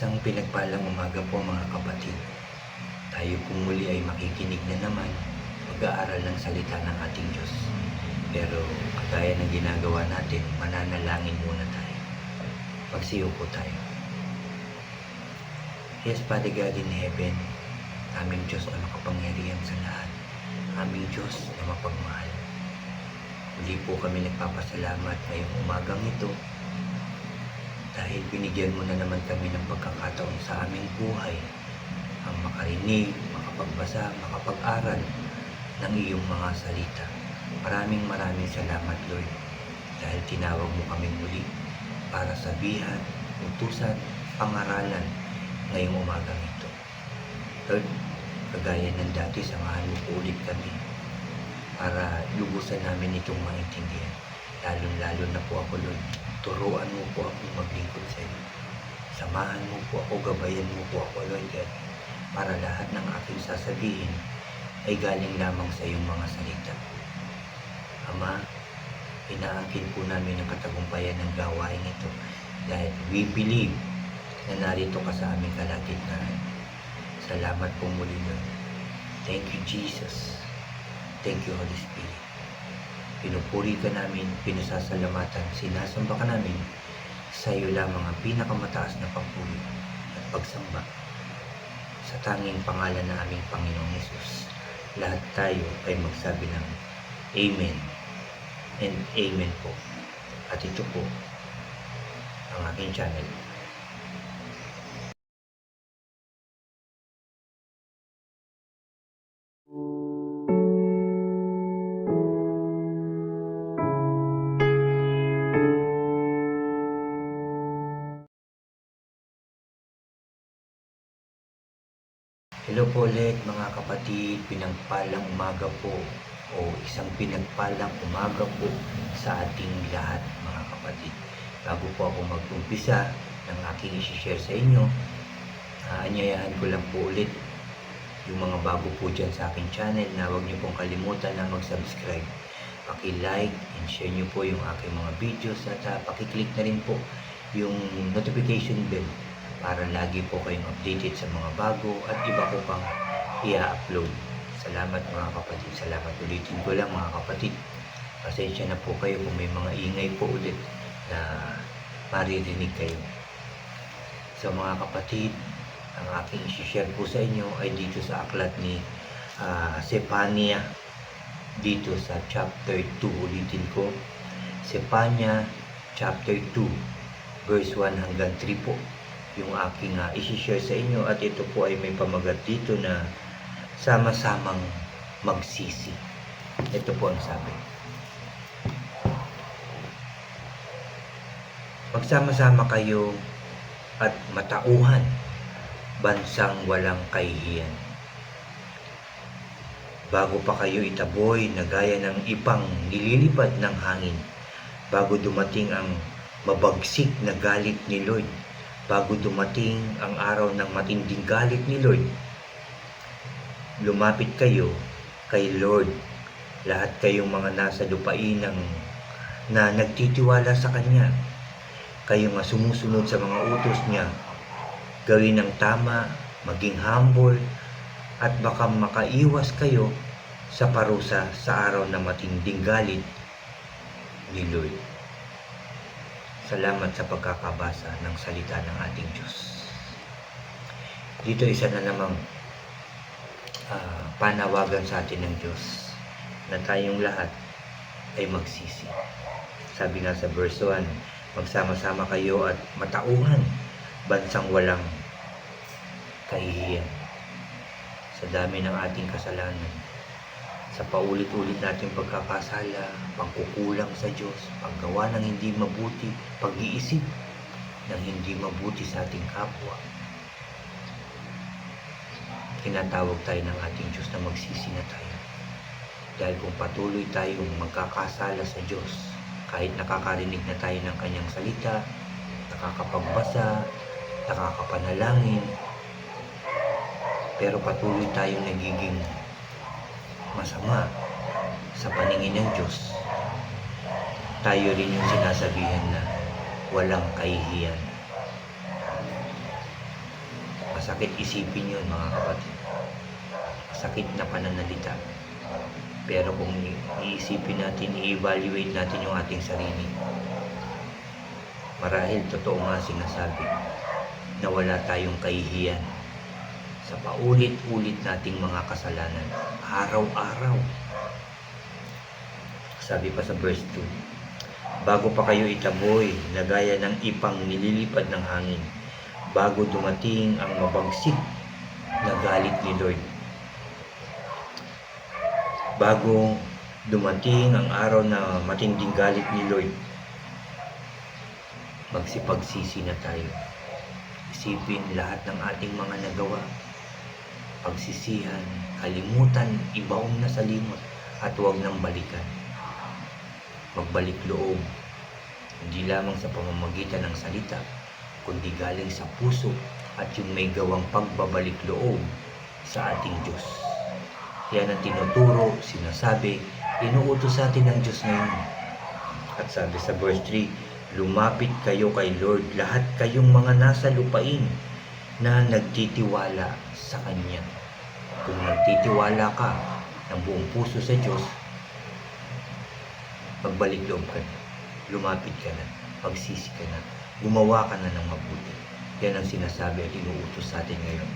Isang pinagpalang umaga po mga kapatid. Tayo po muli ay makikinig na naman, mag-aaral ng salita ng ating Diyos. Pero kagaya ng ginagawa natin, mananalangin muna tayo. Magsiyo po tayo. Yes, Father God in heaven, aming Diyos na makapangyarihan sa lahat. Aming Diyos na mapagmahal. Muli po kami nagpapasalamat ngayong umagang ito dahil binigyan mo na naman kami ng pagkakataon sa aming buhay ang makarinig, makapagbasa, makapag-aral ng iyong mga salita. Maraming salamat, Lord, dahil tinawag mo kami muli para sabihan, utusan, pangaralan ngayong umagang ito. Lord, kagaya ng dati, samahan mo po ulit kami para lubusan namin itong maintindihan. Lalong-lalo na po ako, Lord. Turuan mo po akong maglingkod sa iyo. Samahan mo po ako, gabayan mo po ako, Lord God, para lahat ng aking sasabihin ay galing lamang sa iyong mga salita. Ama, inaangkin po namin ang katagumpayan ng gawain ito dahil we believe na narito ka sa aming kalagitnaan. Salamat po muli, Lord. Thank you, Jesus. Thank you, Holy Spirit. Pinupuri ka namin, pinasasalamatan, sinasamba ka namin. Sa iyo lamang ang pinakamataas na papuri at pagsamba. Sa tanging pangalan na aming Panginoong Hesus, lahat tayo ay magsabi ng Amen and Amen po. At ito po ang aking channel. Hello po ulit mga kapatid, pinagpalang umaga po o isang pinagpalang umaga po sa ating lahat mga kapatid. Bago po ako mag-umpisa ng aking isi-share sa inyo, anyayahan ko lang po ulit yung mga bago po dyan sa aking channel na huwag niyo pong kalimutan na mag-subscribe. Paki-like and share niyo po yung aking mga videos at paki-click na rin po yung notification bell para lagi po kayong updated sa mga bago at iba ko pang i-upload. Salamat mga kapatid. Salamat ulitin ko lang mga kapatid. Pasensya na po kayo kung may mga ingay po ulit na maririnig kayo. So mga kapatid, ang aking isi-share po sa inyo ay dito sa aklat ni Zephaniah, dito sa chapter 2. Ulitin ko, Zephaniah chapter 2 verse 1 hanggang 3 po yung aking isi-share sa inyo, at ito po ay may pamagat dito na sama-samang magsisi. Ito po ang sabi. Magsama-sama kayo at matauhan, bansang walang kahihiyan. Bago pa kayo itaboy na gaya ng ipang nililipad ng hangin, bago dumating ang mabagsik na galit ni Lord, bago dumating ang araw ng matinding galit ni Lord, lumapit kayo kay Lord, lahat kayong mga nasa lupain na nagtitiwala sa Kanya. Kayo nga sumusunod sa mga utos niya, gawin ng tama, maging humble, at baka makaiwas kayo sa parusa sa araw ng matinding galit ni Lord. Salamat sa pagkakabasa ng salita ng ating Diyos. Dito isa na namang panawagan sa atin ng Diyos na tayong lahat ay magsisi. Sabi nga sa verse 1, magsama-sama kayo at matauhan, bansang walang kahihiyan. Sa dami ng ating kasalanan, sa paulit-ulit nating pagkakasala, pagkukulang sa Diyos, paggawa ng hindi mabuti, pag-iisip ng hindi mabuti sa ating kapwa, tinatawag tayo ng ating Diyos na magsisi na tayo. Dahil kung patuloy tayong magkakasala sa Diyos, kahit nakakarinig na tayo ng Kanyang salita, nakakapagbasa, nakakapanalangin, pero patuloy tayong nagiging masama sa paningin ng Diyos, tayo rin yung sinasabihan na walang kahihiyan. Masakit isipin yun mga kapatid. Masakit na pananalita. Pero kung iisipin natin, i-evaluate natin yung ating sarili, marahil totoo nga sinasabi na wala tayong kahihiyan sa paulit-ulit nating mga kasalanan araw-araw. Sabi pa sa verse 2, bago pa kayo itaboy na gaya ng ipang nililipad ng hangin, bago dumating ang mabagsik na galit ni Lord, bago dumating ang araw na matinding galit ni Lord, magsipagsisi na tayo. Isipin lahat ng ating mga nagawa, pagsisihan, kalimutan, ibaon na sa limot, at huwag nang balikan. Magbalik loob, hindi lamang sa pamamagitan ng salita, kundi galing sa puso at yung may gawang pagbabalik loob sa ating Diyos. Yan ang tinuturo, sinasabi, inuutos sa atin ng Diyos ngayon. At sabi sa verse 3, lumapit kayo kay Lord, lahat kayong mga nasa lupain na nagtitiwala sa Kanya. Kung nagtitiwala ka ng buong puso sa Diyos, magbalik loob ka na, lumapit ka na, magsisi ka na, gumawa ka na ng mabuti. Yan ang sinasabi at inuutos sa atin ngayon.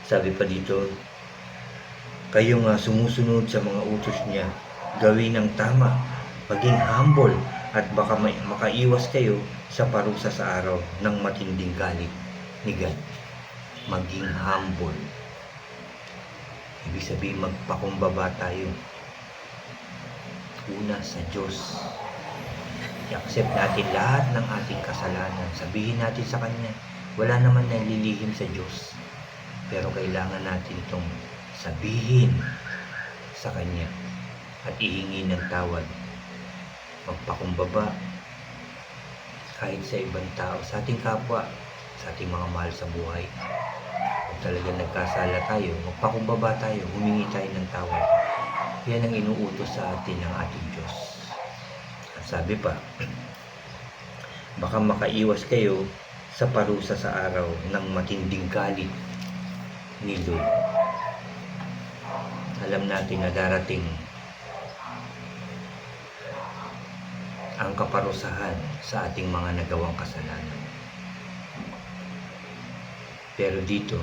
Sabi pa dito, kayong sumusunod sa mga utos niya, gawin ang tama, maging humble, at baka makaiwas kayo sa parusa sa araw ng matinding galit ni God. Maging humble. Ibig sabihin magpakumbaba tayo. Una sa Diyos. I-accept natin lahat ng ating kasalanan. Sabihin natin sa Kanya, wala naman nalilihim sa Diyos. Pero kailangan natin itong sabihin sa Kanya at ihingi ng tawad. Magpakumbaba kahit sa ibang tao, sa ating kapwa, sa ating mga mahal sa buhay. Kung talagang nagkasala tayo, magpakumbaba tayo, humingi tayo ng tawad. Yan ang inuutos sa atin ng ating Diyos. At sabi pa, baka makaiwas kayo sa parusa sa araw ng matinding galit ni Lord. Alam natin na darating ang kaparusahan sa ating mga nagawang kasalanan. Pero dito,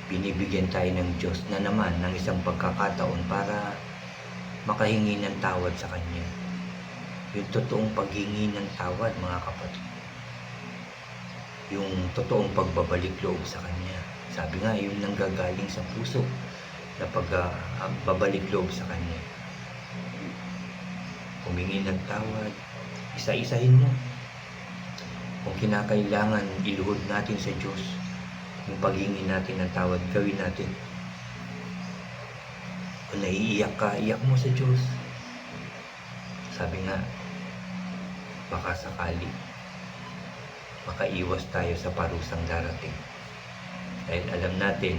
binibigyan tayo ng Diyos na naman ng isang pagkakataon para makahingi ng tawad sa Kanya. Yung totoong paghingi ng tawad, mga kapatid. Yung totoong pagbabalik loob sa Kanya. Sabi nga, yung nanggagaling sa puso na pagbabalik loob sa Kanya. Humingi ng tawad, isa-isahin mo. Kung kinakailangan, iluhod natin sa Diyos. Yung paghingi natin ng tawad, gawin natin. Kung naiiyak ka, iyak mo sa Diyos. Sabi nga, baka sakali, makaiwas tayo sa parusang darating. Dahil alam natin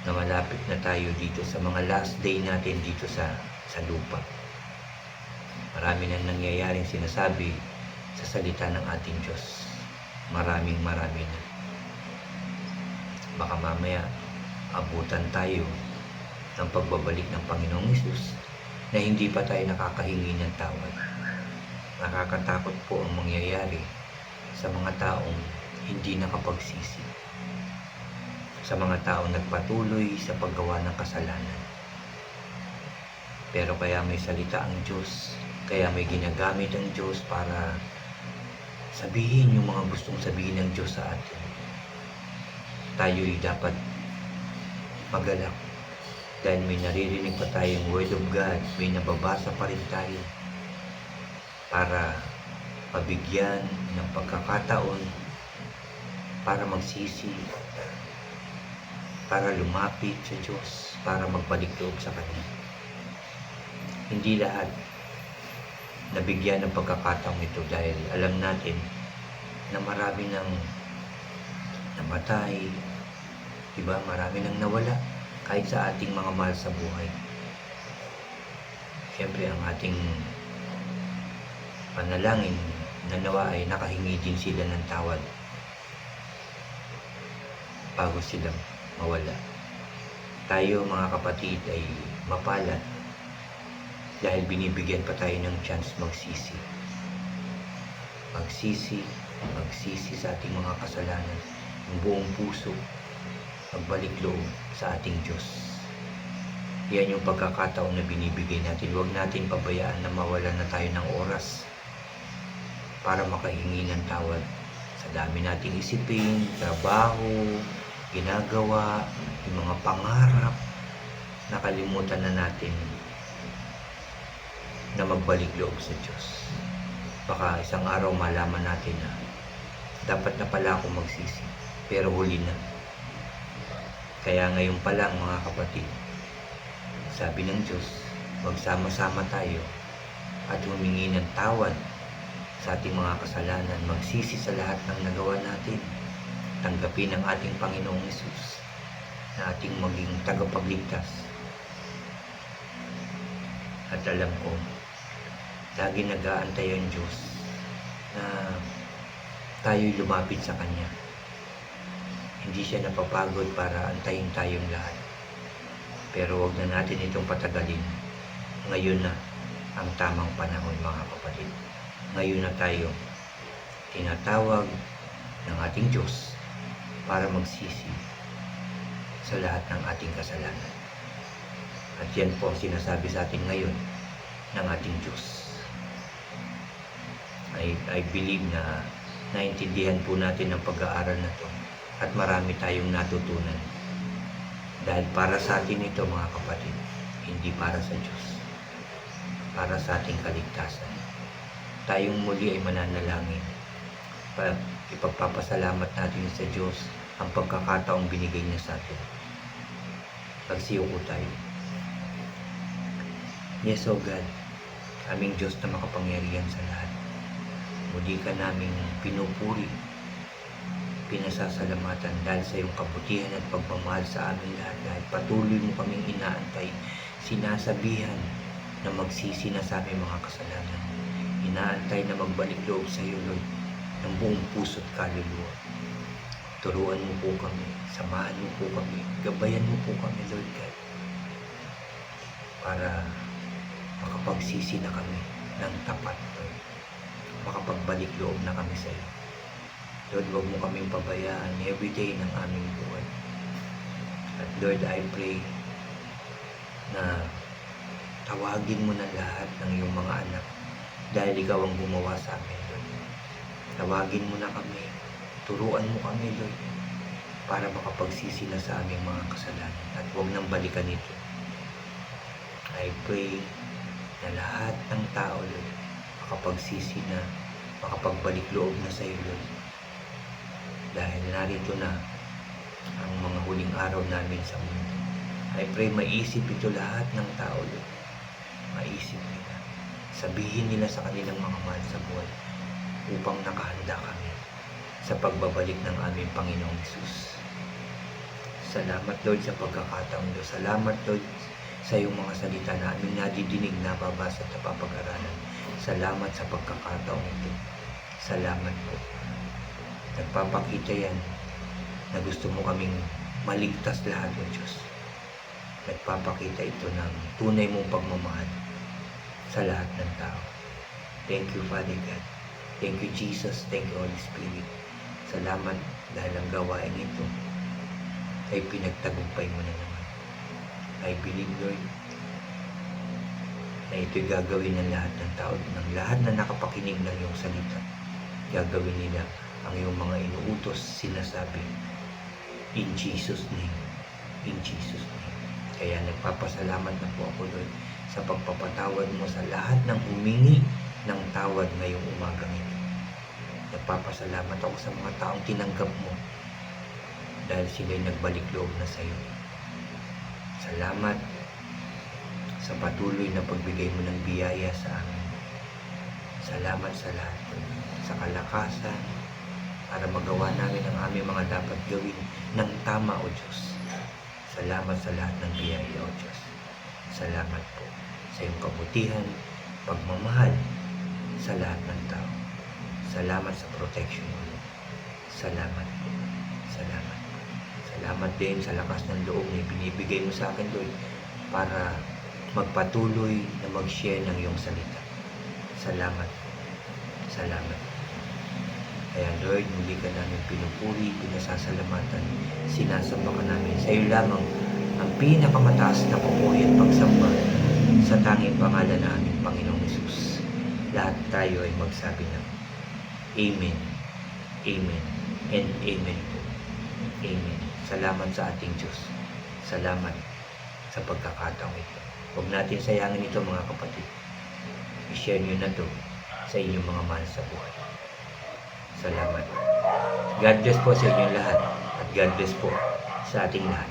na malapit na tayo dito sa mga last day natin dito sa lupa. Marami na nangyayaring sinasabi sa salita ng ating Diyos. Maraming na. Baka mamaya abutan tayo ng pagbabalik ng Panginoong Hesus na hindi pa tayo nakakahingi ng tawad. Nakakatakot po ang mangyayari sa mga taong hindi nakapagsisi, sa mga taong nagpatuloy sa paggawa ng kasalanan. Pero kaya may salita ang Diyos, kaya may ginagamit ang Diyos para sabihin yung mga gustong sabihin ng Diyos sa atin. Tayo'y dapat magalak dahil may naririnig pa tayong Word of God, may nababasa pa rin tayo para mabigyan ng pagkakataon para magsisi, para lumapit sa Diyos, para magbalik loob sa Kanya. Hindi lahat nabigyan ng pagkakataong ito dahil alam natin na marami nang namatay, diba? Marami nang nawala kahit sa ating mga mahal sa buhay. Siyempre ang ating panalangin na nawa ay nakahingi din sila ng tawad. bago sila mawala. Tayo mga kapatid ay mapalad dahil binibigyan pa tayo ng chance magsisi. Magsisi sa ating mga kasalanan, ng buong puso, magbalik loob sa ating Diyos. Yan yung pagkakataon na binibigay natin. Huwag natin pabayaan na mawala na tayo ng oras para makahingi ng tawad sa dami nating isipin, trabaho, ginagawa, yung mga pangarap. Nakalimutan na natin na magbalik loob sa Diyos. Baka isang araw malaman natin na dapat na pala ako magsisi, pero huli na. Kaya ngayon pa lang mga kapatid, sabi ng Diyos, magsama-sama tayo at humingi ng tawad sa ating mga kasalanan, magsisi sa lahat ng nagawa natin, tanggapin ang ating Panginoong Hesus na ating maging tagapagligtas. At alam ko, lagi nag-aantay ang Diyos na tayo'y lumapit sa Kanya. Hindi siya napapagod para antayin tayong lahat. Pero wag na natin itong patagalin. Ngayon na ang tamang panahon mga kapatid. Ngayon na tayo tinatawag ng ating Diyos para magsisi sa lahat ng ating kasalanan. At yan po ang sinasabi sa atin ngayon ng ating Diyos. I believe na naintindihan po natin ang pag-aaral na to at marami tayong natutunan. Dahil para sa atin ito mga kapatid, hindi para sa Diyos. Para sa ating kaligtasan. Tayong muli ay mananalangin. Ipagpapasalamat natin sa Diyos ang pagkakataong binigay niya sa atin. Pagsiyuko tayo. Yes, O God, aming Diyos na makapangyarihan sa lahat. Muli ka naming pinupuri, pinasasalamatan dahil sa iyong kabutihan at pagmamahal sa amin lahat. Dahil patuloy mo kaming inaantay, sinasabihan na magsisi na sa aming mga kasalanan. Inaantay na magbalik loob sa iyo, Lord, ng buong puso at kaluluwa. Turuan mo po kami, samahan mo po kami, gabayan mo po kami, Lord God, para makapagsisi na kami ng tapat, Lord. Makapagbalik loob na kami sa iyo. Lord, huwag mo kaming pabayaan everyday ng aming buhay. At Lord, I pray na tawagin mo na lahat ng iyong mga anak dahil ikaw ang gumawa sa amin, Lord. Tawagin mo na kami, turuan mo kami, Lord, para makapagsisi na sa aming mga kasalanan at huwag nang balikan ito. I pray na lahat ng tao, Lord, makapagsisi na, makapagbalik loob na sa iyo, Lord. Dahil narito na ang mga huling araw namin sa mundo. I pray maisip ito lahat ng tao, Lord. Maisip nila. Sabihin nila sa kanilang mga mahal sa buhay upang nakahanda kami sa pagbabalik ng aming Panginoong Hesus. Salamat, Lord, sa pagkakataon, Lord. Salamat, Lord, sa iyong mga salita na aming nadidinig, nababasa at napapag-aralan. Salamat sa pagkakataong ito. Salamat po. Nagpapakita yan na gusto mo kaming maligtas lahat, O Diyos. Nagpapakita ito ng tunay mong pagmamahal sa lahat ng tao. Thank you, Father God. Thank you, Jesus. Thank you, Holy Spirit. Salamat dahil ang gawain ito ay pinagtagumpay mo na naman. I believe, Lord, na ito'y gagawin ng lahat ng tao, ng lahat na nakapakinig ng iyong salita. Gagawin nila ang iyong mga inuutos, sinasabi. In Jesus' name. In Jesus' name. Kaya nagpapasalamat na po ako, Lord, sa pagpapatawad mo sa lahat ng humingi ng tawad ngayong umagang ito. Nagpapasalamat ako sa mga taong tinanggap mo dahil sila'y nagbalik loob na sa iyo. Salamat sa patuloy na pagbigay mo ng biyaya sa amin. Salamat sa lahat, sa kalakasan, para magawa namin ang aming mga dapat gawin ng tama, O Diyos. Salamat sa lahat ng biyaya, O Diyos. Salamat po sa iyong kabutihan, pagmamahal sa lahat ng tao. Salamat sa protection mo. Salamat po. Salamat po. Salamat din sa lakas ng loob na binibigay mo sa akin, Lord, para magpatuloy na mag-share ng iyong salita. Salamat. Salamat. Kaya Lord, muli ka namin pinupuri, pinasasalamatan, sinasamba ka namin. Sa iyo lamang ang pinakamataas na papuri at pagsamba sa tanging pangalan na aming Panginoong Hesus. Lahat tayo ay magsabi ng Amen, Amen, and Amen po. Amen. Salamat sa ating Diyos. Salamat sa pagkakataong ito. Huwag natin sayangin ito mga kapatid. I-share nyo na to sa inyong mga mahal sa buhay. Salamat. God bless po sa inyong lahat at God bless po sa ating lahat.